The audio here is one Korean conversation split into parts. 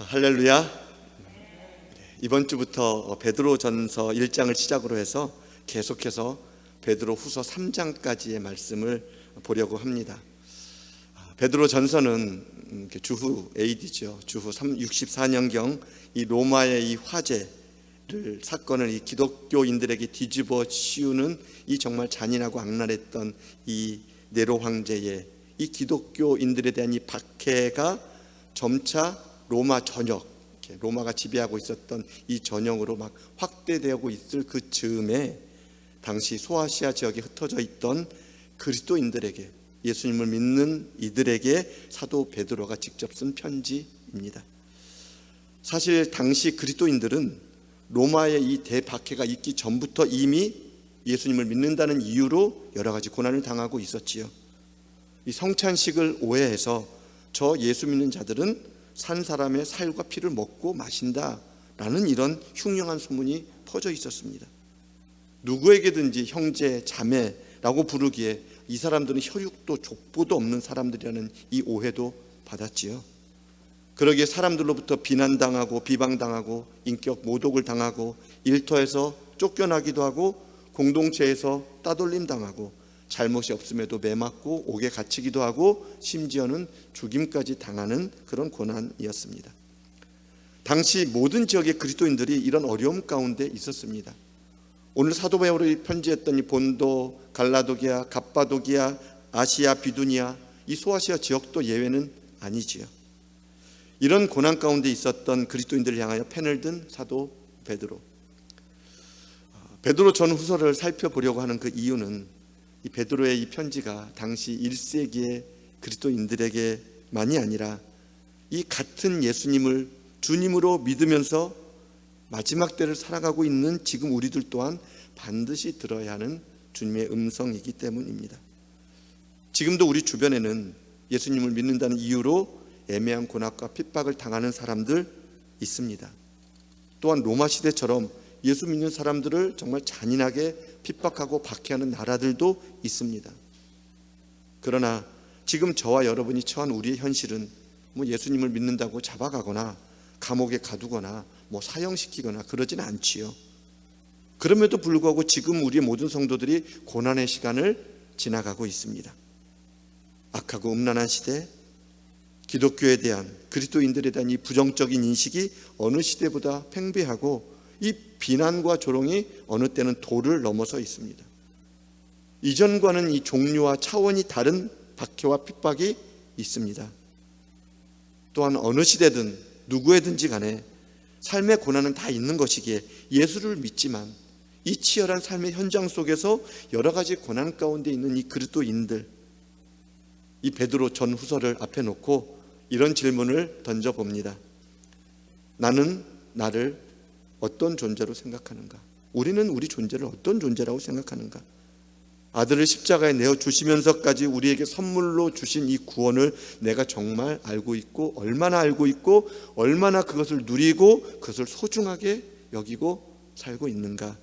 할렐루야. 이번 주부터 베드로전서 1장을 시작으로 해서 계속해서 베드로후서 3장까지의 말씀을 보려고 합니다. 베드로전서는 주후 AD죠. 주후 64년경 이 로마의 이 화재를 사건을 이 기독교인들에게 뒤집어 씌우는 이 정말 잔인하고 악랄했던 이 네로 황제의 이 기독교인들에 대한 이 박해가 점차 로마 전역, 로마가 지배하고 있었던 이 전역으로 막 확대되고 있을 그 즈음에 당시 소아시아 지역에 흩어져 있던 그리스도인들에게, 예수님을 믿는 이들에게 사도 베드로가 직접 쓴 편지입니다. 사실 당시 그리스도인들은 로마의 이 대박해가 있기 전부터 이미 예수님을 믿는다는 이유로 여러 가지 고난을 당하고 있었지요. 이 성찬식을 오해해서 저 예수 믿는 자들은 산 사람의 살과 피를 먹고 마신다라는 이런 흉흉한 소문이 퍼져 있었습니다. 누구에게든지 형제, 자매라고 부르기에 이 사람들은 혈육도 족보도 없는 사람들이라는 이 오해도 받았지요. 그러기에 사람들로부터 비난당하고 비방당하고 인격 모독을 당하고 일터에서 쫓겨나기도 하고 공동체에서 따돌림 당하고 잘못이 없음에도 매맞고 옥에 갇히기도 하고 심지어는 죽임까지 당하는 그런 고난이었습니다. 당시 모든 지역의 그리스도인들이 이런 어려움 가운데 있었습니다. 오늘 사도 바울이 편지했던 이 본도, 갈라도기아, 갑바도기아, 아시아, 비두니아, 이 소아시아 지역도 예외는 아니지요. 이런 고난 가운데 있었던 그리스도인들을 향하여 펜을 든 사도 베드로. 베드로 전후서를 살펴보려고 하는 그 이유는 이 베드로의 이 편지가 당시 1세기의 그리스도인들에게만이 아니라 이 같은 예수님을 주님으로 믿으면서 마지막 때를 살아가고 있는 지금 우리들 또한 반드시 들어야 하는 주님의 음성이기 때문입니다. 지금도 우리 주변에는 예수님을 믿는다는 이유로 애매한 고난과 핍박을 당하는 사람들 있습니다. 또한 로마 시대처럼 예수 믿는 사람들을 정말 잔인하게 핍박하고 박해하는 나라들도 있습니다. 그러나 지금 저와 여러분이 처한 우리의 현실은 예수님을 믿는다고 잡아가거나 감옥에 가두거나 사형시키거나 그러지는 않지요. 그럼에도 불구하고 지금 우리의 모든 성도들이 고난의 시간을 지나가고 있습니다. 악하고 음란한 시대, 기독교에 대한, 그리스도인들에 대한 이 부정적인 인식이 어느 시대보다 팽배하고 이 비난과 조롱이 어느 때는 도를 넘어서 있습니다. 이전과는 이 종류와 차원이 다른 박해와 핍박이 있습니다. 또한 어느 시대든 누구에든지 간에 삶의 고난은 다 있는 것이기에 예수를 믿지만 이 치열한 삶의 현장 속에서 여러 가지 고난 가운데 있는 이 그리스도인들, 이 베드로 전후서를 앞에 놓고 이런 질문을 던져봅니다. 나는 나를 어떤 존재로 생각하는가? 우리는 우리 존재를 어떤 존재라고 생각하는가? 아들을 십자가에 내어주시면서까지 우리에게 선물로 주신 이 구원을 내가 정말 알고 있고 얼마나 알고 있고 얼마나 그것을 누리고 그것을 소중하게 여기고 살고 있는가?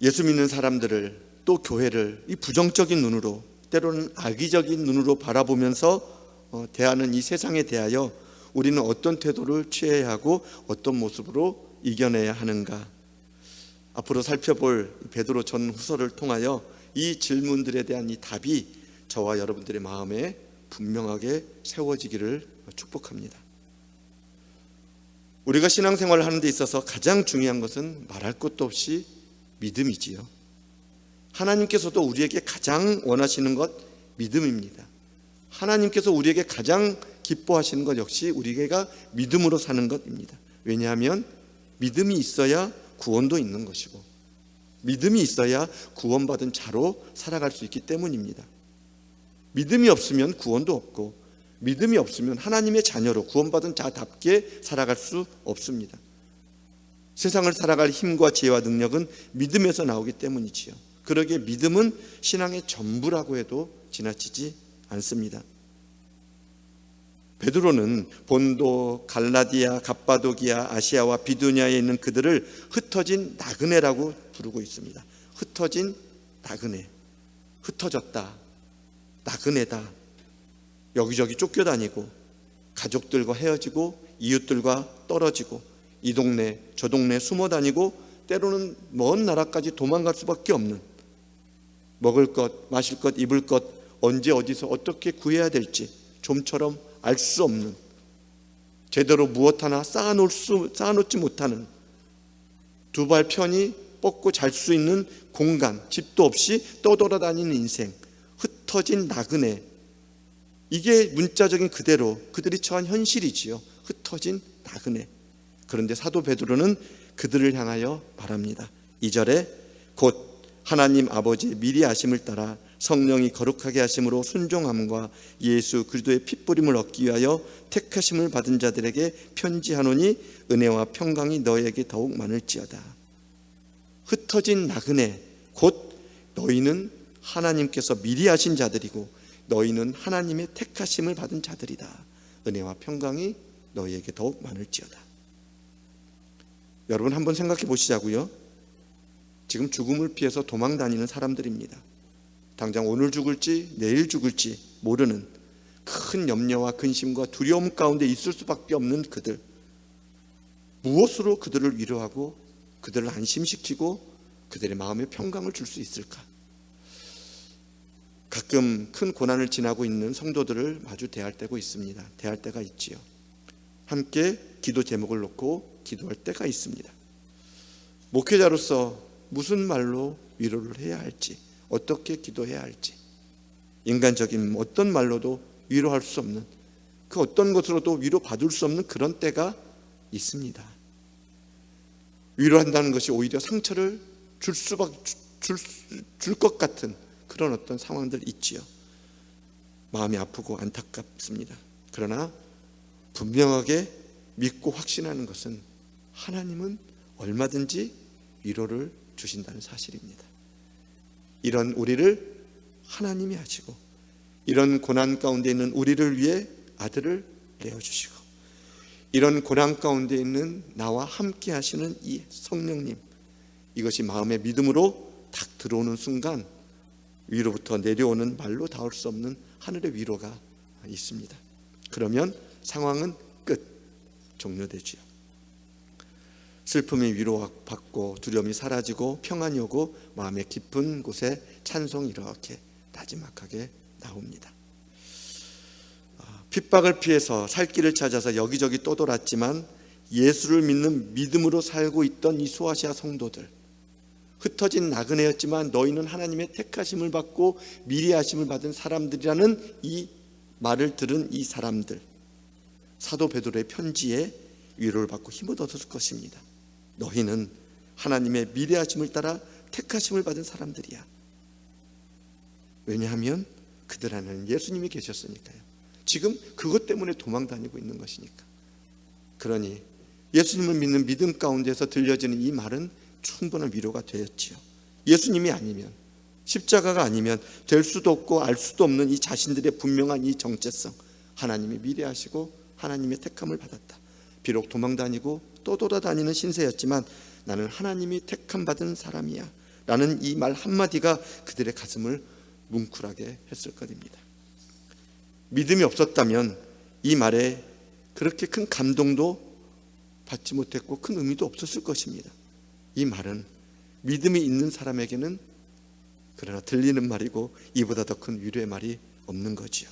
예수 믿는 사람들을 또 교회를 이 부정적인 눈으로, 때로는 악의적인 눈으로 바라보면서 대하는 이 세상에 대하여 우리는 어떤 태도를 취해야 하고 어떤 모습으로 이겨내야 하는가? 앞으로 살펴볼 베드로 전후서를 통하여 이 질문들에 대한 이 답이 저와 여러분들의 마음에 분명하게 세워지기를 축복합니다. 우리가 신앙생활을 하는 데 있어서 가장 중요한 것은 말할 것도 없이 믿음이지요. 하나님께서도 우리에게 가장 원하시는 것 믿음입니다. 하나님께서 우리에게 가장 기뻐하시는 것 역시 우리가 믿음으로 사는 것입니다. 왜냐하면 믿음이 있어야 구원도 있는 것이고 믿음이 있어야 구원받은 자로 살아갈 수 있기 때문입니다. 믿음이 없으면 구원도 없고 믿음이 없으면 하나님의 자녀로 구원받은 자답게 살아갈 수 없습니다. 세상을 살아갈 힘과 지혜와 능력은 믿음에서 나오기 때문이지요. 그러기에 믿음은 신앙의 전부라고 해도 지나치지 않습니다. 베드로는 본도, 갈라디아, 갑바도기아, 아시아와 비두니아에 있는 그들을 흩어진 나그네라고 부르고 있습니다. 흩어진 나그네, 흩어졌다, 나그네다, 여기저기 쫓겨다니고 가족들과 헤어지고 이웃들과 떨어지고 이 동네 저 동네 숨어 다니고 때로는 먼 나라까지 도망갈 수밖에 없는, 먹을 것, 마실 것, 입을 것 언제 어디서 어떻게 구해야 될지 좀처럼 알 수 없는, 제대로 무엇 하나 쌓아놓지 못하는, 두 발 편히 뻗고 잘 수 있는 공간, 집도 없이 떠돌아다니는 인생, 흩어진 나그네. 이게 문자적인 그대로 그들이 처한 현실이지요. 흩어진 나그네. 그런데 사도 베드로는 그들을 향하여 말합니다. 2절에 곧 하나님 아버지의 미리 아심을 따라 성령이 거룩하게 하심으로 순종함과 예수 그리스도의 핏부림을 얻기 위하여 택하심을 받은 자들에게 편지하노니 은혜와 평강이 너희에게 더욱 많을지어다. 흩어진 나그네, 곧 너희는 하나님께서 미리 하신 자들이고 너희는 하나님의 택하심을 받은 자들이다. 은혜와 평강이 너희에게 더욱 많을지어다. 여러분 한번 생각해 보시자고요. 지금 죽음을 피해서 도망 다니는 사람들입니다. 당장 오늘 죽을지 내일 죽을지 모르는 큰 염려와 근심과 두려움 가운데 있을 수밖에 없는 그들, 무엇으로 그들을 위로하고 그들을 안심시키고 그들의 마음에 평강을 줄 수 있을까? 가끔 큰 고난을 지나고 있는 성도들을 마주 대할 때가 있습니다. 대할 때가 있지요. 함께 기도 제목을 놓고 기도할 때가 있습니다. 목회자로서 무슨 말로 위로를 해야 할지, 어떻게 기도해야 할지, 인간적인 어떤 말로도 위로할 수 없는, 그 어떤 것으로도 위로받을 수 없는 그런 때가 있습니다. 위로한다는 것이 오히려 상처를 줄 것 같은 그런 어떤 상황들 있지요. 마음이 아프고 안타깝습니다. 그러나 분명하게 믿고 확신하는 것은 하나님은 얼마든지 위로를 주신다는 사실입니다. 이런 우리를 하나님이 하시고 이런 고난 가운데 있는 우리를 위해 아들을 내어주시고 이런 고난 가운데 있는 나와 함께 하시는 이 성령님, 이것이 마음의 믿음으로 딱 들어오는 순간 위로부터 내려오는 말로 닿을 수 없는 하늘의 위로가 있습니다. 그러면 상황은 끝, 종료되지요. 슬픔이 위로받고 두려움이 사라지고 평안이 오고 마음의 깊은 곳에 찬송이 이렇게 나지막하게 나옵니다. 핍박을 피해서 살 길을 찾아서 여기저기 떠돌았지만 예수를 믿는 믿음으로 살고 있던 이 소아시아 성도들, 흩어진 나그네였지만 너희는 하나님의 택하심을 받고 미리 하심을 받은 사람들이라는 이 말을 들은 이 사람들, 사도 베드로의 편지에 위로를 받고 힘을 얻었을 것입니다. 너희는 하나님의 미리 하심을 따라 택하심을 받은 사람들이야. 왜냐하면 그들 안에는 예수님이 계셨으니까요. 지금 그것 때문에 도망 다니고 있는 것이니까. 그러니 예수님을 믿는 믿음 가운데서 들려지는 이 말은 충분한 위로가 되었지요. 예수님이 아니면, 십자가가 아니면 될 수도 없고 알 수도 없는 이 자신들의 분명한 이 정체성, 하나님이 미래하시고 하나님의 택함을 받았다. 비록 도망 다니고 떠돌아다니는 신세였지만 나는 하나님이 택함 받은 사람이야 라는 이 말 한마디가 그들의 가슴을 뭉클하게 했을 것입니다. 믿음이 없었다면 이 말에 그렇게 큰 감동도 받지 못했고 큰 의미도 없었을 것입니다. 이 말은 믿음이 있는 사람에게는 그러나 들리는 말이고 이보다 더 큰 위로의 말이 없는 거지요.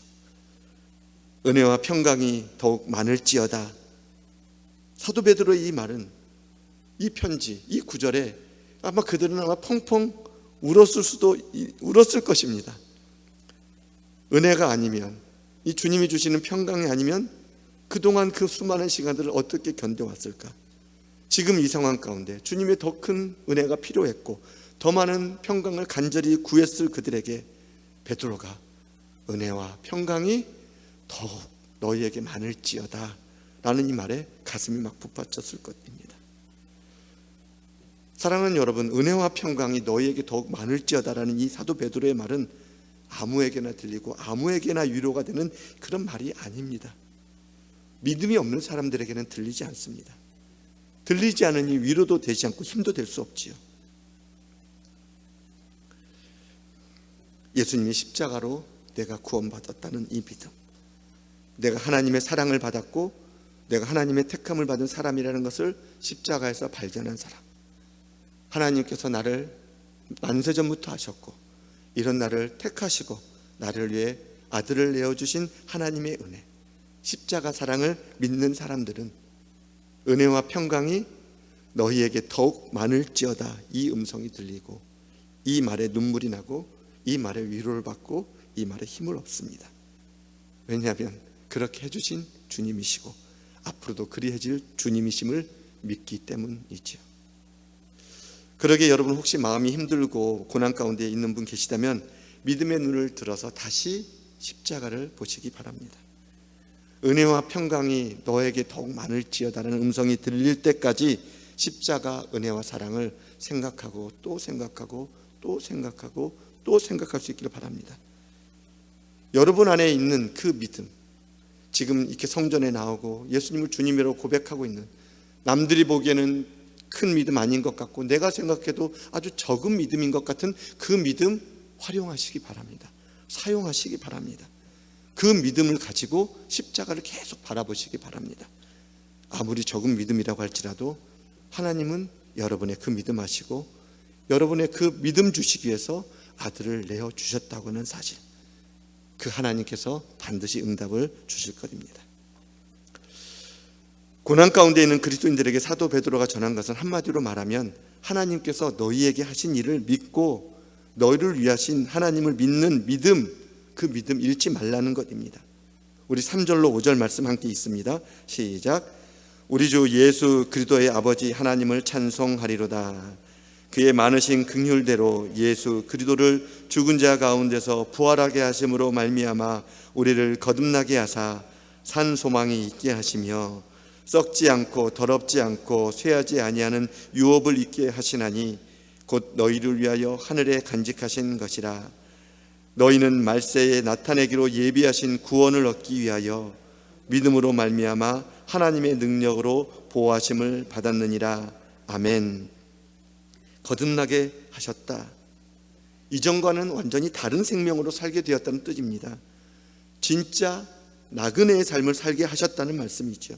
은혜와 평강이 더욱 많을지어다. 사도 베드로의 이 말은, 이 편지, 이 구절에 아마 그들은 아마 펑펑 울었을 것입니다. 은혜가 아니면, 이 주님이 주시는 평강이 아니면 그동안 그 수많은 시간들을 어떻게 견뎌왔을까? 지금 이 상황 가운데 주님의 더 큰 은혜가 필요했고 더 많은 평강을 간절히 구했을 그들에게 베드로가 은혜와 평강이 더욱 너희에게 많을지어다 라는 이 말에 가슴이 막 북받쳤을 것입니다. 사랑하는 여러분, 은혜와 평강이 너희에게 더욱 많을지어다 라는 이 사도 베드로의 말은 아무에게나 들리고 아무에게나 위로가 되는 그런 말이 아닙니다. 믿음이 없는 사람들에게는 들리지 않습니다. 들리지 않으니 위로도 되지 않고 힘도 될 수 없지요. 예수님이 십자가로 내가 구원받았다는 이 믿음, 내가 하나님의 사랑을 받았고 내가 하나님의 택함을 받은 사람이라는 것을 십자가에서 발견한 사람. 하나님께서 나를 만세전부터 하셨고 이런 나를 택하시고 나를 위해 아들을 내어주신 하나님의 은혜, 십자가 사랑을 믿는 사람들은 은혜와 평강이 너희에게 더욱 많을지어다, 이 음성이 들리고 이 말에 눈물이 나고 이 말에 위로를 받고 이 말에 힘을 얻습니다. 왜냐하면 그렇게 해주신 주님이시고 앞으로도 그리해질 주님이심을 믿기 때문이지요. 그러게 여러분, 혹시 마음이 힘들고 고난 가운데 있는 분 계시다면 믿음의 눈을 들어서 다시 십자가를 보시기 바랍니다. 은혜와 평강이 너에게 더욱 많을지어다라는 음성이 들릴 때까지 십자가 은혜와 사랑을 생각하고 또 생각하고 또 생각하고 또 생각할 수 있기를 바랍니다. 여러분 안에 있는 그 믿음, 지금 이렇게 성전에 나오고 예수님을 주님이라고 고백하고 있는, 남들이 보기에는 큰 믿음 아닌 것 같고 내가 생각해도 아주 적은 믿음인 것 같은 그 믿음 활용하시기 바랍니다. 사용하시기 바랍니다. 그 믿음을 가지고 십자가를 계속 바라보시기 바랍니다. 아무리 적은 믿음이라고 할지라도 하나님은 여러분의 그 믿음 아시고 여러분의 그 믿음 주시기 위해서 아들을 내어주셨다고는 사실, 그 하나님께서 반드시 응답을 주실 것입니다. 고난 가운데 있는 그리스도인들에게 사도 베드로가 전한 것은 한마디로 말하면 하나님께서 너희에게 하신 일을 믿고 너희를 위하신 하나님을 믿는 믿음, 그 믿음 잃지 말라는 것입니다. 우리 3절로 5절 말씀 함께 있습니다. 시작. 우리 주 예수 그리스도의 아버지 하나님을 찬송하리로다. 그의 많으신 긍휼대로 예수 그리스도를 죽은 자 가운데서 부활하게 하심으로 말미암아 우리를 거듭나게 하사 산 소망이 있게 하시며 썩지 않고 더럽지 않고 쇠하지 아니하는 유업을 있게 하시나니 곧 너희를 위하여 하늘에 간직하신 것이라. 너희는 말세에 나타내기로 예비하신 구원을 얻기 위하여 믿음으로 말미암아 하나님의 능력으로 보호하심을 받았느니라. 아멘. 거듭나게 하셨다. 이전과는 완전히 다른 생명으로 살게 되었다는 뜻입니다. 진짜 나그네의 삶을 살게 하셨다는 말씀이죠.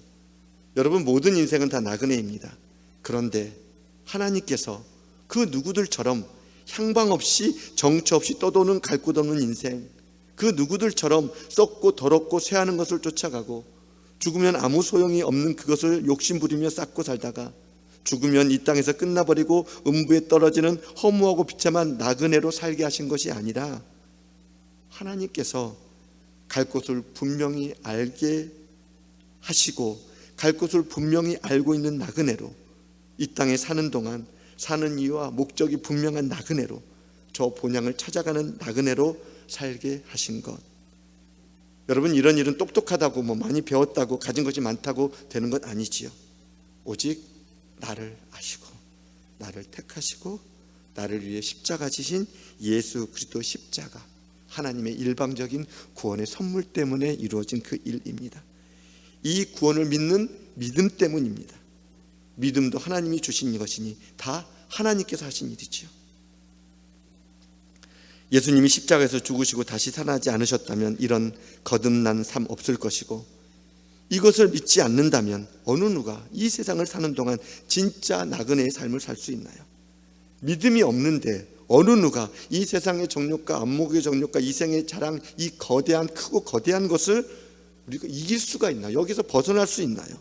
여러분, 모든 인생은 다 나그네입니다. 그런데 하나님께서 그 누구들처럼 향방 없이 정처 없이 떠도는 갈 곳 없는 인생, 그 누구들처럼 썩고 더럽고 쇠하는 것을 쫓아가고 죽으면 아무 소용이 없는 그것을 욕심부리며 쌓고 살다가 죽으면 이 땅에서 끝나버리고 음부에 떨어지는 허무하고 비참한 나그네로 살게 하신 것이 아니라 하나님께서 갈 곳을 분명히 알게 하시고 갈 곳을 분명히 알고 있는 나그네로, 이 땅에 사는 동안 사는 이유와 목적이 분명한 나그네로, 저 본향을 찾아가는 나그네로 살게 하신 것. 여러분, 이런 일은 똑똑하다고 많이 배웠다고 가진 것이 많다고 되는 것 아니지요. 오직 나를 아시고 나를 택하시고 나를 위해 십자가 지신 예수 그리스도 십자가, 하나님의 일방적인 구원의 선물 때문에 이루어진 그 일입니다. 이 구원을 믿는 믿음 때문입니다. 믿음도 하나님이 주신 것이니 다 하나님께서 하신 일이지요. 예수님이 십자가에서 죽으시고 다시 살아나지 않으셨다면 이런 거듭난 삶 없을 것이고, 이것을 믿지 않는다면 어느 누가 이 세상을 사는 동안 진짜 나그네의 삶을 살 수 있나요? 믿음이 없는데 어느 누가 이 세상의 정욕과 안목의 정욕과 이생의 자랑, 이 거대한 크고 거대한 것을 우리가 이길 수가 있나요? 여기서 벗어날 수 있나요?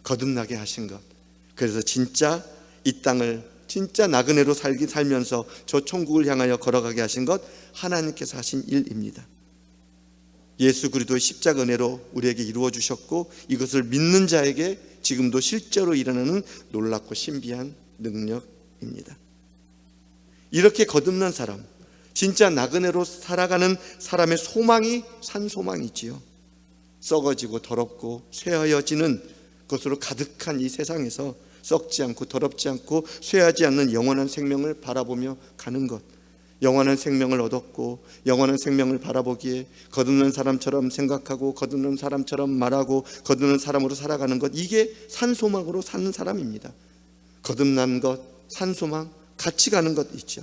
거듭나게 하신 것. 그래서 진짜 이 땅을 진짜 나그네로 살면서 저 천국을 향하여 걸어가게 하신 것, 하나님께서 하신 일입니다. 예수 그리스도의 십자가 은혜로 우리에게 이루어 주셨고, 이것을 믿는 자에게 지금도 실제로 일어나는 놀랍고 신비한 능력입니다. 이렇게 거듭난 사람, 진짜 나그네로 살아가는 사람의 소망이 산소망이지요. 썩어지고 더럽고 쇠하여지는 것으로 가득한 이 세상에서 썩지 않고 더럽지 않고 쇠하지 않는 영원한 생명을 바라보며 가는 것, 영원한 생명을 얻었고 영원한 생명을 바라보기에 거듭난 사람처럼 생각하고 거듭난 사람처럼 말하고 거듭난 사람으로 살아가는 것, 이게 산소망으로 사는 사람입니다. 거듭난 것, 산소망, 같이 가는 것 있죠.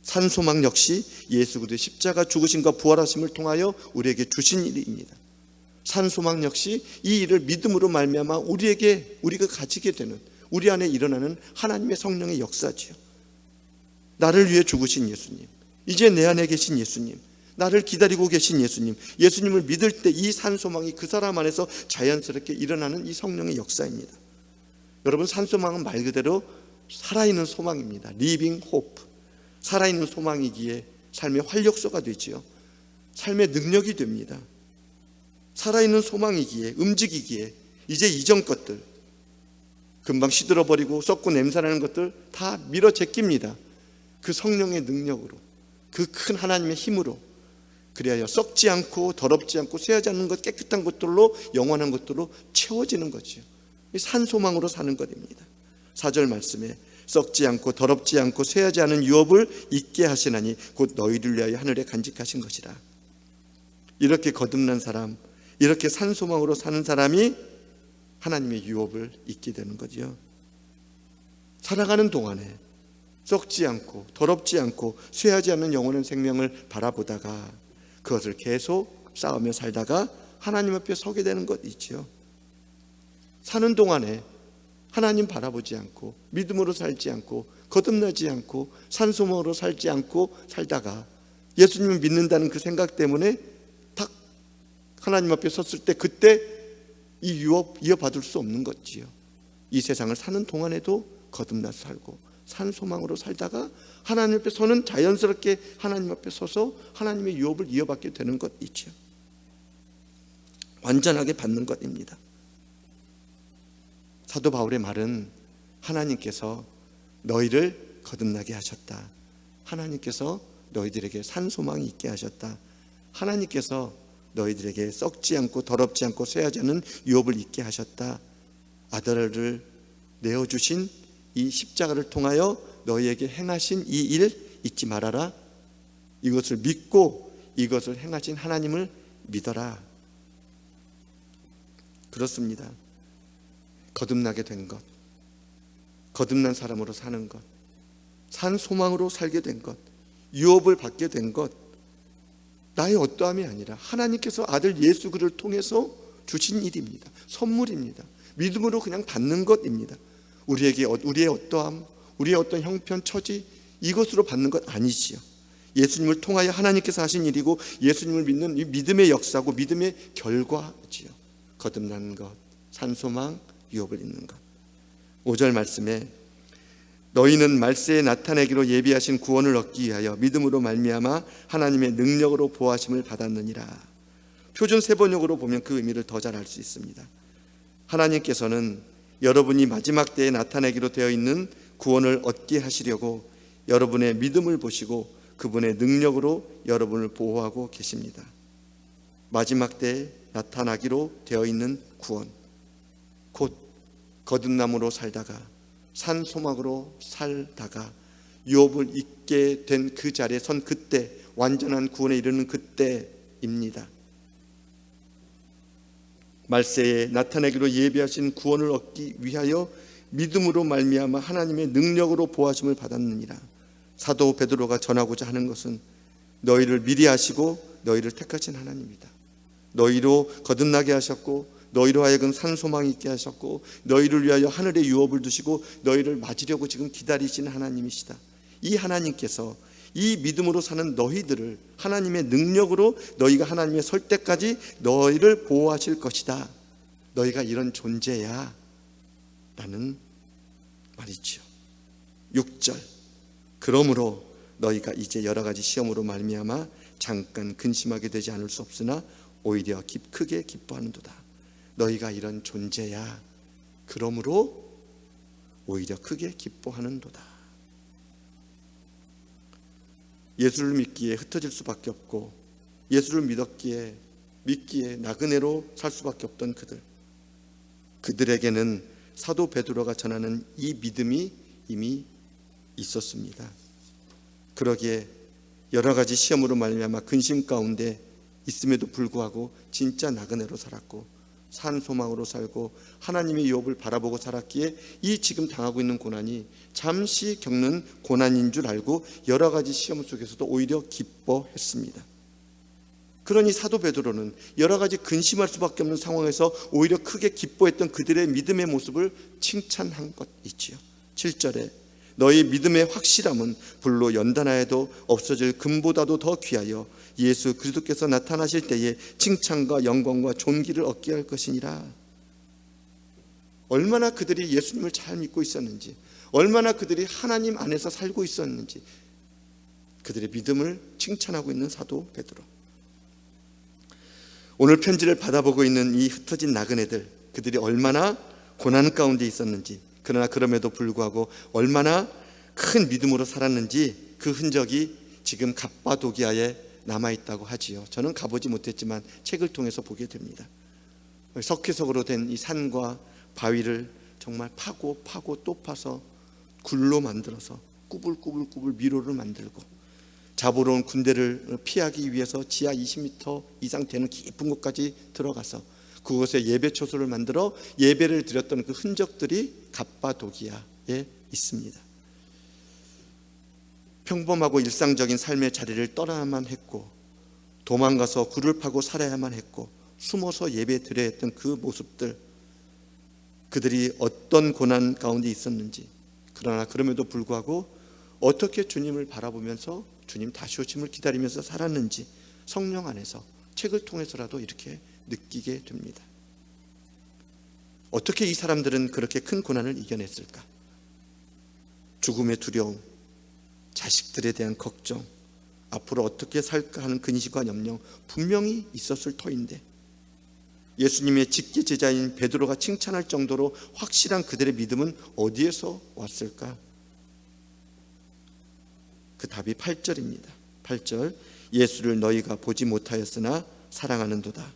산소망 역시 예수 그리스도의 십자가 죽으심과 부활하심을 통하여 우리에게 주신 일입니다. 산 소망 역시 이 일을 믿음으로 말미암아 우리가 가지게 되는, 우리 안에 일어나는 하나님의 성령의 역사지요. 나를 위해 죽으신 예수님, 이제 내 안에 계신 예수님, 나를 기다리고 계신 예수님, 예수님을 믿을 때 이 산 소망이 그 사람 안에서 자연스럽게 일어나는 이 성령의 역사입니다. 여러분, 산 소망은 말 그대로 살아있는 소망입니다. 리빙 호프, 살아있는 소망이기에 삶의 활력소가 되지요. 삶의 능력이 됩니다. 살아있는 소망이기에, 움직이기에 이제 이전 것들, 금방 시들어버리고 썩고 냄새나는 것들 다 밀어 제낍니다. 그 성령의 능력으로, 그 큰 하나님의 힘으로, 그래야 썩지 않고 더럽지 않고 쇠하지 않는 것, 깨끗한 것들로, 영원한 것들로 채워지는 거죠. 산 소망으로 사는 것입니다. 4절 말씀에 썩지 않고 더럽지 않고 쇠하지 않은 유업을 잊게 하시나니 곧 너희를 위하여 하늘에 간직하신 것이라. 이렇게 거듭난 사람, 이렇게 산 소망으로 사는 사람이 하나님의 유업을 잊게 되는 거죠. 살아가는 동안에 썩지 않고 더럽지 않고 쇠하지 않는 영원한 생명을 바라보다가 그것을 계속 쌓으며 살다가 하나님 앞에 서게 되는 것 있죠. 사는 동안에 하나님 바라보지 않고 믿음으로 살지 않고 거듭나지 않고 산소망으로 살지 않고 살다가 예수님을 믿는다는 그 생각 때문에 딱 하나님 앞에 섰을 때 그때 이 유업 이어받을 수 없는 거지요. 이 세상을 사는 동안에도 거듭나서 살고 산소망으로 살다가 하나님 앞에 서는 자연스럽게 하나님 앞에 서서 하나님의 유업을 이어받게 되는 것 있죠. 완전하게 받는 것입니다. 사도 바울의 말은 하나님께서 너희를 거듭나게 하셨다. 하나님께서 너희들에게 산소망이 있게 하셨다. 하나님께서 너희들에게 썩지 않고 더럽지 않고 쇠하지 않은 유업을 있게 하셨다. 아들을 내어주신 이 십자가를 통하여 너희에게 행하신 이 일 잊지 말아라. 이것을 믿고 이것을 행하신 하나님을 믿어라. 그렇습니다. 거듭나게 된 것, 거듭난 사람으로 사는 것, 산 소망으로 살게 된 것, 유업을 받게 된 것, 나의 어떠함이 아니라 하나님께서 아들 예수 그를 통해서 주신 일입니다. 선물입니다. 믿음으로 그냥 받는 것입니다. 우리의 어떠함, 우리의 어떤 형편, 처지, 이것으로 받는 것 아니지요. 예수님을 통하여 하나님께서 하신 일이고 예수님을 믿는 이 믿음의 역사고 믿음의 결과지요. 거듭난 것, 산소망, 유업을 잇는 것. 5절 말씀에 너희는 말세에 나타내기로 예비하신 구원을 얻기 위하여 믿음으로 말미암아 하나님의 능력으로 보호하심을 받았느니라. 표준 세번역으로 보면 그 의미를 더 잘 알 수 있습니다. 하나님께서는 여러분이 마지막 때에 나타내기로 되어 있는 구원을 얻게 하시려고 여러분의 믿음을 보시고 그분의 능력으로 여러분을 보호하고 계십니다. 마지막 때에 나타나기로 되어 있는 구원, 곧 거듭남으로 살다가 산 소망으로 살다가 유업을 잊게 된 그 자리에 선 그때, 완전한 구원에 이르는 그때입니다. 말세에 나타내기로 예비하신 구원을 얻기 위하여 믿음으로 말미암아 하나님의 능력으로 보호하심을 받았느니라. 사도 베드로가 전하고자 하는 것은 너희를 미리 아시고 너희를 택하신 하나님이다. 너희로 거듭나게 하셨고 너희로 하여금 산소망이 있게 하셨고 너희를 위하여 하늘에 유업을 두시고 너희를 맞으려고 지금 기다리시는 하나님이시다. 이 하나님께서 이 믿음으로 사는 너희들을 하나님의 능력으로 너희가 하나님의 설 때까지 너희를 보호하실 것이다. 너희가 이런 존재야 라는 말이죠. 6절 그러므로 너희가 이제 여러 가지 시험으로 말미암아 잠깐 근심하게 되지 않을 수 없으나 오히려 크게 기뻐하는도다. 너희가 이런 존재야. 그러므로 오히려 크게 기뻐하는도다. 예수를 믿기에 흩어질 수밖에 없고 예수를 믿기에 나그네로 살 수밖에 없던 그들에게는 사도 베드로가 전하는 이 믿음이 이미 있었습니다. 그러기에 여러 가지 시험으로 말미암아 근심 가운데 있음에도 불구하고 진짜 나그네로 살았고 산소망으로 살고 하나님의 유업을 바라보고 살았기에 이 지금 당하고 있는 고난이 잠시 겪는 고난인 줄 알고 여러 가지 시험 속에서도 오히려 기뻐했습니다. 그러니 사도 베드로는 여러 가지 근심할 수밖에 없는 상황에서 오히려 크게 기뻐했던 그들의 믿음의 모습을 칭찬한 것 있지요. 7절에 너희 믿음의 확실함은 불로 연단하여도 없어질 금보다도 더 귀하여 예수 그리스도께서 나타나실 때에 칭찬과 영광과 존귀를 얻게 할 것이니라. 얼마나 그들이 예수님을 잘 믿고 있었는지, 얼마나 그들이 하나님 안에서 살고 있었는지 그들의 믿음을 칭찬하고 있는 사도 베드로. 오늘 편지를 받아보고 있는 이 흩어진 나그네들, 그들이 얼마나 고난 가운데 있었는지, 그러나 그럼에도 불구하고 얼마나 큰 믿음으로 살았는지 그 흔적이 지금 갑바도기아에 남아있다고 하지요. 저는 가보지 못했지만 책을 통해서 보게 됩니다. 석회석으로 된 이 산과 바위를 정말 파고 또 파서 굴로 만들어서 꾸불꾸불 미로를 만들고, 잡으러 온 군대를 피하기 위해서 지하 20m 이상 되는 깊은 곳까지 들어가서 그곳에 예배 초소를 만들어 예배를 드렸던 그 흔적들이 갑바도기아에 있습니다. 평범하고 일상적인 삶의 자리를 떠나야만 했고, 도망가서 굴을 파고 살아야만 했고, 숨어서 예배 드려야 했던 그 모습들, 그들이 어떤 고난 가운데 있었는지, 그러나 그럼에도 불구하고 어떻게 주님을 바라보면서 주님 다시 오심을 기다리면서 살았는지 성령 안에서 책을 통해서라도 이렇게 느끼게 됩니다. 어떻게 이 사람들은 그렇게 큰 고난을 이겨냈을까? 죽음의 두려움, 자식들에 대한 걱정, 앞으로 어떻게 살까 하는 근심과 염려 분명히 있었을 터인데, 예수님의 직계 제자인 베드로가 칭찬할 정도로 확실한 그들의 믿음은 어디에서 왔을까? 그 답이 8절입니다. 8절, 예수를 너희가 보지 못하였으나 사랑하는도다.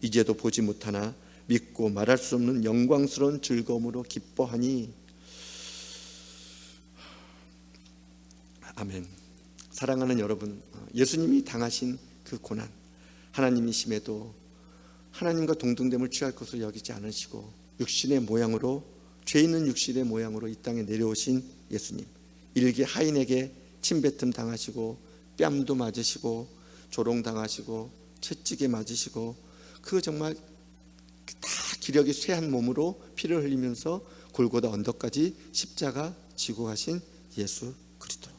이제도 보지 못하나 믿고 말할 수 없는 영광스러운 즐거움으로 기뻐하니. 아멘. 사랑하는 여러분, 예수님이 당하신 그 고난, 하나님이심에도 하나님과 동등됨을 취할 것으로 여기지 않으시고 육신의 모양으로, 죄 있는 육신의 모양으로 이 땅에 내려오신 예수님, 일개 하인에게 침뱉음 당하시고 뺨도 맞으시고 조롱당하시고 채찍에 맞으시고, 그 정말 다 기력이 쇠한 몸으로 피를 흘리면서 골고다 언덕까지 십자가 지고 가신 예수 그리스도,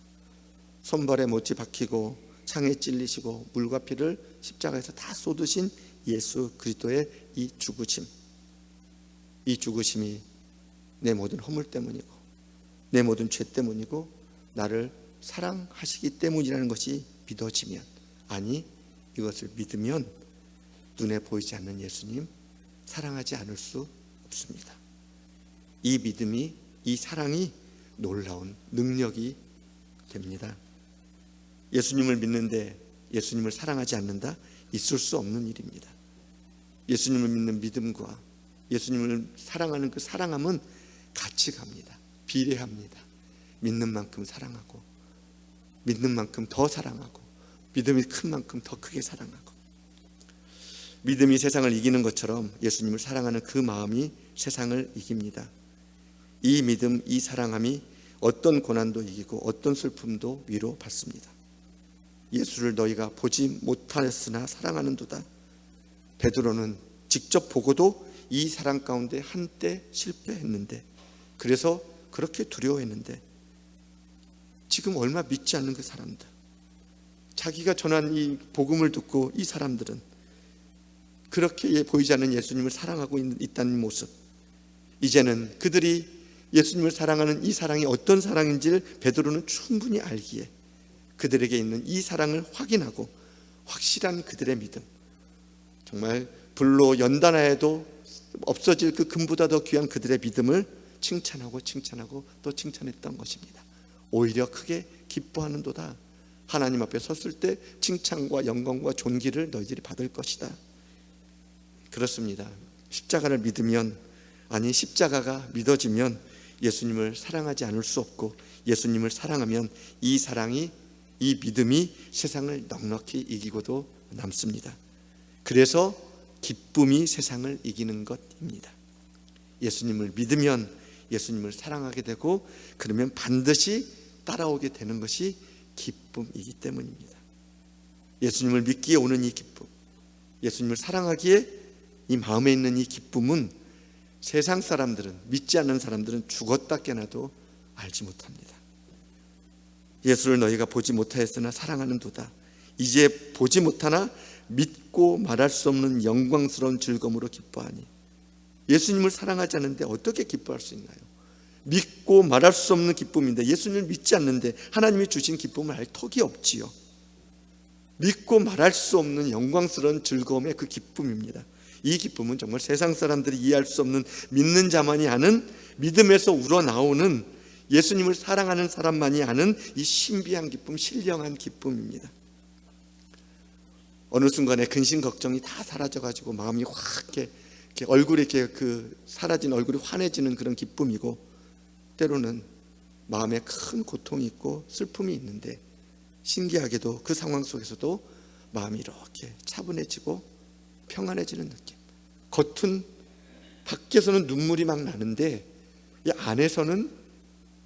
손발에 못이 박히고 창에 찔리시고 물과 피를 십자가에서 다 쏟으신 예수 그리스도의 이 죽으심이 내 모든 허물 때문이고 내 모든 죄 때문이고 나를 사랑하시기 때문이라는 것이 믿어지면, 아니 이것을 믿으면 눈에 보이지 않는 예수님 사랑하지 않을 수 없습니다. 이 믿음이, 이 사랑이 놀라운 능력이 됩니다. 예수님을 믿는데 예수님을 사랑하지 않는다? 있을 수 없는 일입니다. 예수님을 믿는 믿음과 예수님을 사랑하는 그 사랑함은 같이 갑니다. 비례합니다. 믿는 만큼 사랑하고, 믿는 만큼 더 사랑하고, 믿음이 큰 만큼 더 크게 사랑하고, 믿음이 세상을 이기는 것처럼 예수님을 사랑하는 그 마음이 세상을 이깁니다. 이 믿음, 이 사랑함이 어떤 고난도 이기고 어떤 슬픔도 위로받습니다. 예수를 너희가 보지 못하였으나 사랑하는도다. 베드로는 직접 보고도 이 사랑 가운데 한때 실패했는데, 그래서 그렇게 두려워했는데, 지금 얼마 믿지 않는 그 사람들, 자기가 전한 이 복음을 듣고 이 사람들은 그렇게 보이지 않는 예수님을 사랑하고 있다는 모습, 이제는 그들이 예수님을 사랑하는 이 사랑이 어떤 사랑인지를 베드로는 충분히 알기에 그들에게 있는 이 사랑을 확인하고 확실한 그들의 믿음, 정말 불로 연단하여도 없어질 그 금보다 더 귀한 그들의 믿음을 칭찬하고 또 칭찬했던 것입니다. 오히려 크게 기뻐하는도다. 하나님 앞에 섰을 때 칭찬과 영광과 존귀를 너희들이 받을 것이다. 그렇습니다. 십자가를 믿으면, 아니 십자가가 믿어지면 예수님을 사랑하지 않을 수 없고, 예수님을 사랑하면 이 사랑이, 이 믿음이 세상을 넉넉히 이기고도 남습니다. 그래서 기쁨이 세상을 이기는 것입니다. 예수님을 믿으면 예수님을 사랑하게 되고, 그러면 반드시 따라오게 되는 것이 기쁨이기 때문입니다. 예수님을 믿기에 오는 이 기쁨, 예수님을 사랑하기에 이 마음에 있는 이 기쁨은 세상 사람들은, 믿지 않는 사람들은 죽었다 깨나도 알지 못합니다. 예수를 너희가 보지 못하였으나 사랑하는도다. 이제 보지 못하나 믿고 말할 수 없는 영광스러운 즐거움으로 기뻐하니. 예수님을 사랑하지 않는데 어떻게 기뻐할 수 있나요? 믿고 말할 수 없는 기쁨인데, 예수님을 믿지 않는데 하나님이 주신 기쁨을 알 턱이 없지요. 믿고 말할 수 없는 영광스러운 즐거움의 그 기쁨입니다. 이 기쁨은 정말 세상 사람들이 이해할 수 없는, 믿는 자만이 아는, 믿음에서 우러나오는, 예수님을 사랑하는 사람만이 아는 이 신비한 기쁨, 신령한 기쁨입니다. 어느 순간에 근심 걱정이 다 사라져가지고 마음이 확 이렇게 얼굴이 이렇게 사라진 얼굴이 환해지는 그런 기쁨이고, 때로는 마음에 큰 고통이 있고 슬픔이 있는데 신기하게도 그 상황 속에서도 마음이 이렇게 차분해지고 평안해지는 느낌. 겉은, 밖에서는 눈물이 막 나는데 이 안에서는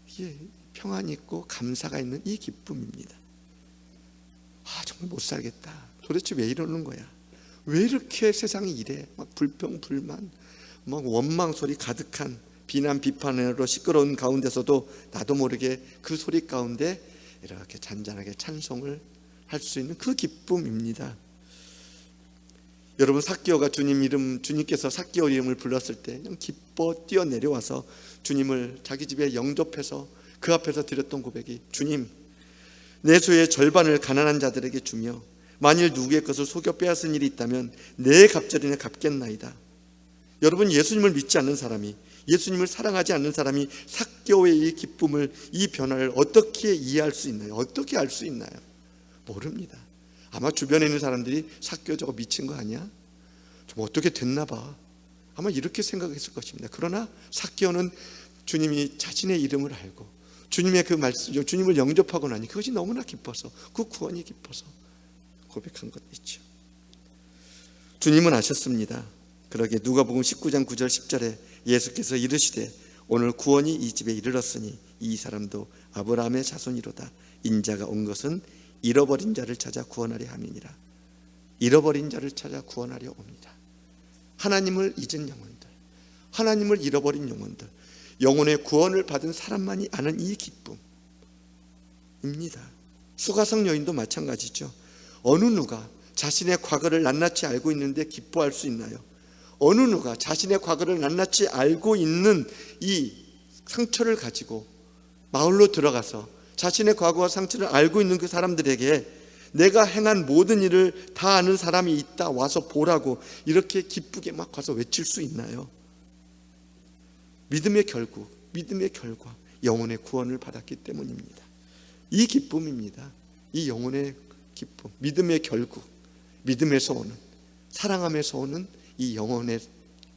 이게 평안이 있고 감사가 있는 이 기쁨입니다. 정말 못 살겠다. 도대체 왜 이러는 거야? 왜 이렇게 세상이 이래? 막 불평, 불만, 막 원망 소리 가득한, 비난, 비판으로 시끄러운 가운데서도 나도 모르게 그 소리 가운데 이렇게 잔잔하게 찬송을 할 수 있는 그 기쁨입니다. 여러분, 삭개오가 주님께서 삭개오 이름을 불렀을 때 그냥 기뻐 뛰어내려와서 주님을 자기 집에 영접해서 그 앞에서 드렸던 고백이, 주님, 내 소유의 절반을 가난한 자들에게 주며 만일 누구의 것을 속여 빼앗은 일이 있다면 내 갑절이나 갚겠나이다. 여러분, 예수님을 믿지 않는 사람이, 예수님을 사랑하지 않는 사람이 삭개오의 이 기쁨을, 이 변화를 어떻게 이해할 수 있나요? 어떻게 알 수 있나요? 모릅니다. 아마 주변에 있는 사람들이 삭개오 저거 미친 거 아니야? 좀 어떻게 됐나 봐. 아마 이렇게 생각했을 것입니다. 그러나 삭개오는 주님이 자신의 이름을 알고 주님의 그 말씀, 주님을 영접하고 나니 그것이 너무나 기뻐서, 그 구원이 기뻐서 고백한 것 있죠. 주님은 아셨습니다. 그러게 누가복음 19장 9절 10절에 예수께서 이르시되 오늘 구원이 이 집에 이르렀으니 이 사람도 아브라함의 자손이로다. 인자가 온 것은 잃어버린 자를 찾아 구원하려 함이니라. 잃어버린 자를 찾아 구원하려 옵니다. 하나님을 잊은 영혼들, 하나님을 잃어버린 영혼들, 영혼의 구원을 받은 사람만이 아는 이 기쁨입니다. 수가성 여인도 마찬가지죠. 어느 누가 자신의 과거를 낱낱이 알고 있는데 기뻐할 수 있나요? 어느 누가 자신의 과거를 낱낱이 알고 있는 이 상처를 가지고 마을로 들어가서 자신의 과거와 상처를 알고 있는 그 사람들에게 내가 행한 모든 일을 다 아는 사람이 있다, 와서 보라고 이렇게 기쁘게 막 가서 외칠 수 있나요? 믿음의 결국, 믿음의 결과, 영혼의 구원을 받았기 때문입니다. 이 기쁨입니다. 이 영혼의 기쁨, 믿음의 결국, 믿음에서 오는, 사랑함에서 오는 이 영혼의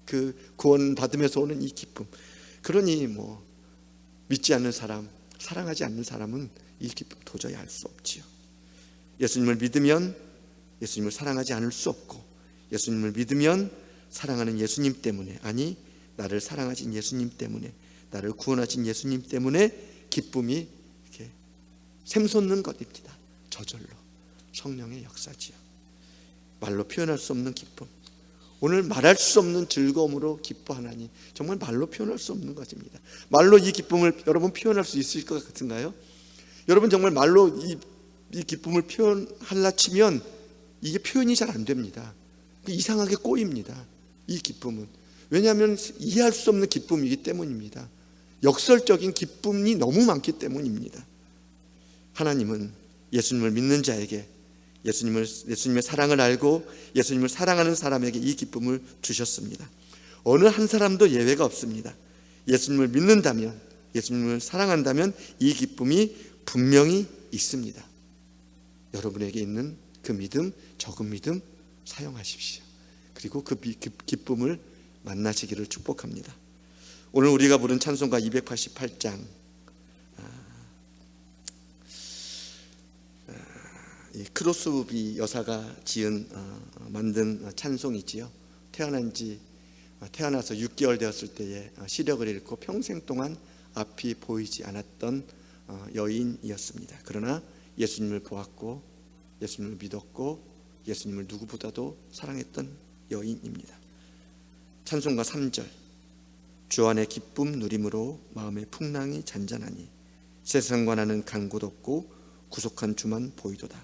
그 구원 받음에서 오는 이 기쁨. 그러니 믿지 않는 사람, 사랑하지 않는 사람은 이 기쁨 도저히 알 수 없지요. 예수님을 믿으면 예수님을 사랑하지 않을 수 없고, 예수님을 믿으면 사랑하는 예수님 때문에, 아니 나를 사랑하신 예수님 때문에, 나를 구원하신 예수님 때문에 기쁨이 이렇게 샘솟는 것입니다. 저절로 성령의 역사지요. 말로 표현할 수 없는 기쁨, 오늘 말할 수 없는 즐거움으로 기뻐하나니 정말 말로 표현할 수 없는 것입니다. 말로 이 기쁨을 여러분 표현할 수 있을 것 같은가요? 여러분 정말 말로 이 기쁨을 표현하려 치면 이게 표현이 잘 안 됩니다. 이상하게 꼬입니다. 이 기쁨은. 왜냐하면 이해할 수 없는 기쁨이기 때문입니다. 역설적인 기쁨이 너무 많기 때문입니다. 하나님은 예수님을 믿는 자에게, 예수님의 사랑을 알고 예수님을 사랑하는 사람에게 이 기쁨을 주셨습니다. 어느 한 사람도 예외가 없습니다. 예수님을 믿는다면, 예수님을 사랑한다면 이 기쁨이 분명히 있습니다. 여러분에게 있는 그 믿음, 적은 믿음 사용하십시오. 그리고 그 기쁨을 만나시기를 축복합니다. 오늘 우리가 부른 찬송가 288장, 크로스비 여사가 만든 찬송이지요. 태어나서 6개월 되었을 때에 시력을 잃고 평생 동안 앞이 보이지 않았던 여인이었습니다. 그러나 예수님을 보았고 예수님을 믿었고 예수님을 누구보다도 사랑했던 여인입니다. 찬송가 3절, 주 안에 기쁨 누림으로 마음의 풍랑이 잔잔하니 세상과 나는 간 곳 없고 구속한 주만 보이도다.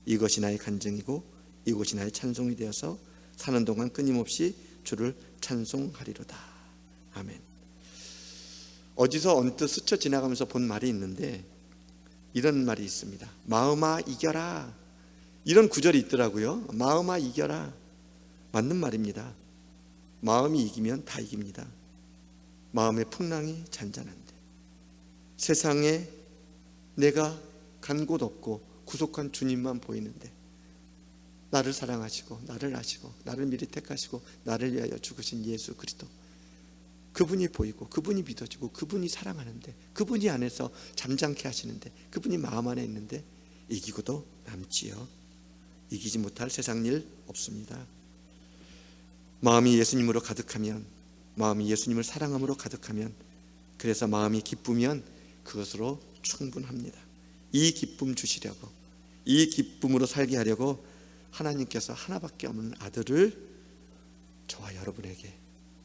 이것이 나의 간증이고 이곳이 나의 찬송이 되어서 사는 동안 끊임없이 주를 찬송하리로다. 아멘. 어디서 언뜻 스쳐 지나가면서 본 말이 있는데 이런 말이 있습니다. 마음아 이겨라. 이런 구절이 있더라고요. 마음아 이겨라. 맞는 말입니다. 마음이 이기면 다 이깁니다. 마음의 풍랑이 잔잔한데 세상에 내가 간 곳 없고 구속한 주님만 보이는데 나를 사랑하시고 나를 아시고 나를 미리 택하시고 나를 위하여 죽으신 예수 그리스도, 그분이 보이고 그분이 믿어지고 그분이 사랑하는데 그분이 안에서 잠잠케 하시는데 그분이 마음 안에 있는데 이기고도 남지요. 이기지 못할 세상 일 없습니다. 마음이 예수님으로 가득하면, 마음이 예수님을 사랑함으로 가득하면, 그래서 마음이 기쁘면 그것으로 충분합니다. 이 기쁨 주시려고, 이 기쁨으로 살게 하려고 하나님께서 하나밖에 없는 아들을 저와 여러분에게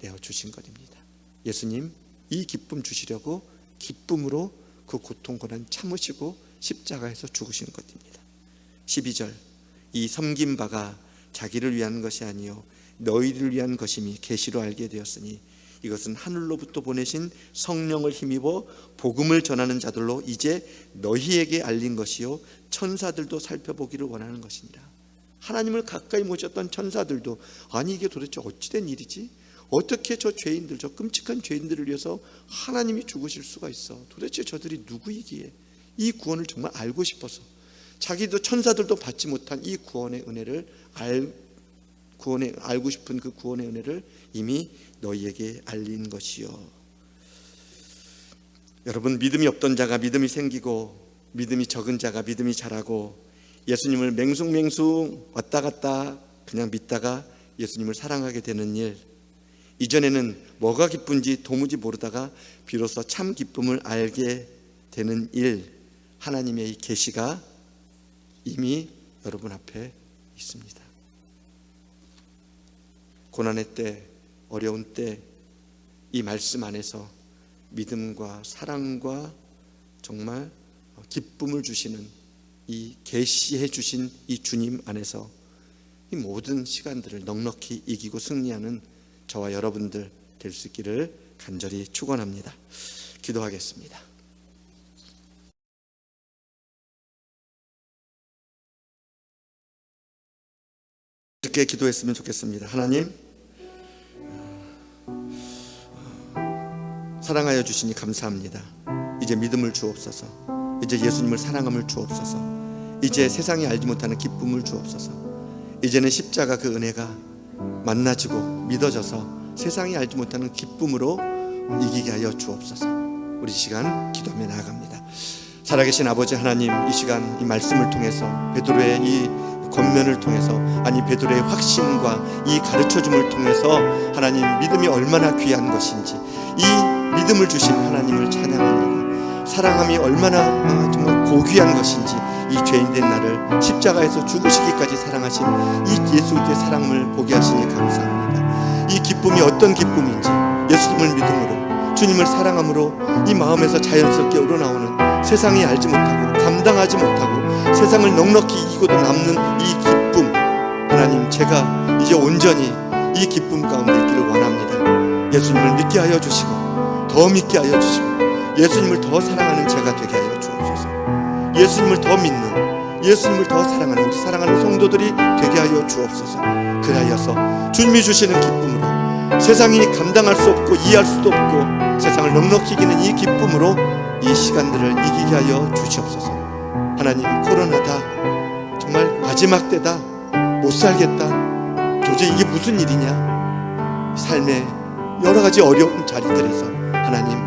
내어주신 것입니다. 예수님 이 기쁨 주시려고 기쁨으로 그 고통 고난 참으시고 십자가에서 죽으신 것입니다. 12절, 이 섬긴 바가 자기를 위한 것이 아니요 너희를 위한 것임이 계시로 알게 되었으니 이것은 하늘로부터 보내신 성령을 힘입어 복음을 전하는 자들로 이제 너희에게 알린 것이요 천사들도 살펴보기를 원하는 것이니라. 하나님을 가까이 모셨던 천사들도 아니 이게 도대체 어찌된 일이지? 어떻게 저 죄인들, 저 끔찍한 죄인들을 위해서 하나님이 죽으실 수가 있어? 도대체 저들이 누구이기에 이 구원을 정말 알고 싶어서 자기도 천사들도 받지 못한 이 구원의 은혜를 알고 싶은 그 구원의 은혜를 이미 너희에게 알린 것이요. 여러분, 믿음이 없던 자가 믿음이 생기고 믿음이 적은 자가 믿음이 자라고 예수님을 맹숭맹숭 왔다 갔다 그냥 믿다가 예수님을 사랑하게 되는 일, 이전에는 뭐가 기쁜지 도무지 모르다가 비로소 참 기쁨을 알게 되는 일, 하나님의 이 계시가 이미 여러분 앞에 있습니다. 고난의 때, 어려운 때 이 말씀 안에서 믿음과 사랑과 정말 기쁨을 주시는 이 계시해 주신 이 주님 안에서 이 모든 시간들을 넉넉히 이기고 승리하는 저와 여러분들 될 수 있기를 간절히 축원합니다. 기도하겠습니다. 이렇게 기도했으면 좋겠습니다. 하나님, 사랑하여 주시니 감사합니다. 이제 믿음을 주옵소서. 이제 예수님을 사랑함을 주옵소서. 이제 세상이 알지 못하는 기쁨을 주옵소서. 이제는 십자가 그 은혜가 만나지고 믿어져서 세상이 알지 못하는 기쁨으로 이기게 하여 주옵소서. 우리 시간 기도하며 나아갑니다. 살아계신 아버지 하나님, 이 시간 이 말씀을 통해서 베드로의 이 권면을 통해서, 아니 베드로의 확신과 이 가르쳐줌을 통해서 하나님 믿음이 얼마나 귀한 것인지, 이 믿음을 주신 하나님을 찬양합니다. 사랑함이 얼마나 정말 고귀한 것인지, 이 죄인된 나를 십자가에서 죽으시기까지 사랑하신 이 예수의 사랑을 보게 하시니 감사합니다. 이 기쁨이 어떤 기쁨인지, 예수님을 믿음으로 주님을 사랑함으로 이 마음에서 자연스럽게 우러나오는, 세상이 알지 못하고 감당하지 못하고 세상을 넉넉히 이기고도 남는 이 기쁨, 하나님 제가 이제 온전히 이 기쁨 가운데 있기를 원합니다. 예수님을 믿게 하여 주시고 더 믿게 하여 주시고 예수님을 더 사랑하는 제가 되게 하여 주옵소서. 예수님을 더 믿는, 예수님을 더 사랑하는 우리 사랑하는 성도들이 되게 하여 주옵소서. 그리하여서 주님이 주시는 기쁨으로, 세상이 감당할 수 없고 이해할 수도 없고 세상을 넉넉히 이기는 이 기쁨으로 이 시간들을 이기게 하여 주시옵소서. 하나님, 코로나다, 정말 마지막 때다, 못 살겠다, 도저히 이게 무슨 일이냐, 삶의 여러 가지 어려운 자리들에서 하나님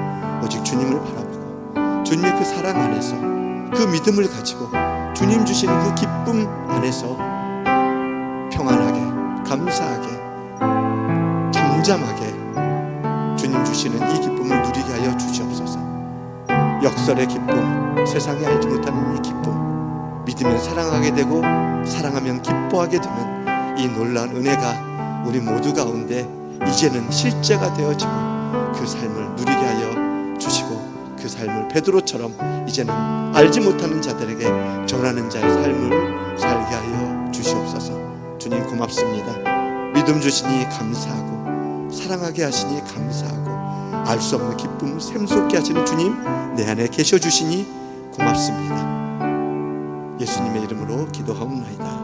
오직 주님을 바라보고 주님의 그 사랑 안에서 그 믿음을 가지고 주님 주시는 그 기쁨 안에서 평안하게, 감사하게, 잠잠하게 주님 주시는 이 기쁨을 누리게 하여 주시옵소서. 역설의 기쁨, 세상이 알지 못하는 이 기쁨, 믿으면 사랑하게 되고 사랑하면 기뻐하게 되는 이 놀라운 은혜가 우리 모두 가운데 이제는 실제가 되어지고 그 삶을 누리게 하여 주시고 그 삶을 베드로처럼 이제는 알지 못하는 자들에게 전하는 자의 삶을 살게 하여 주시옵소서. 주님 고맙습니다. 믿음 주시니 감사하고 사랑하게 하시니 감사하고 알 수 없는 기쁨을 샘솟게 하시는 주님 내 안에 계셔 주시니 고맙습니다. 예수님의 이름으로 기도하옵나이다.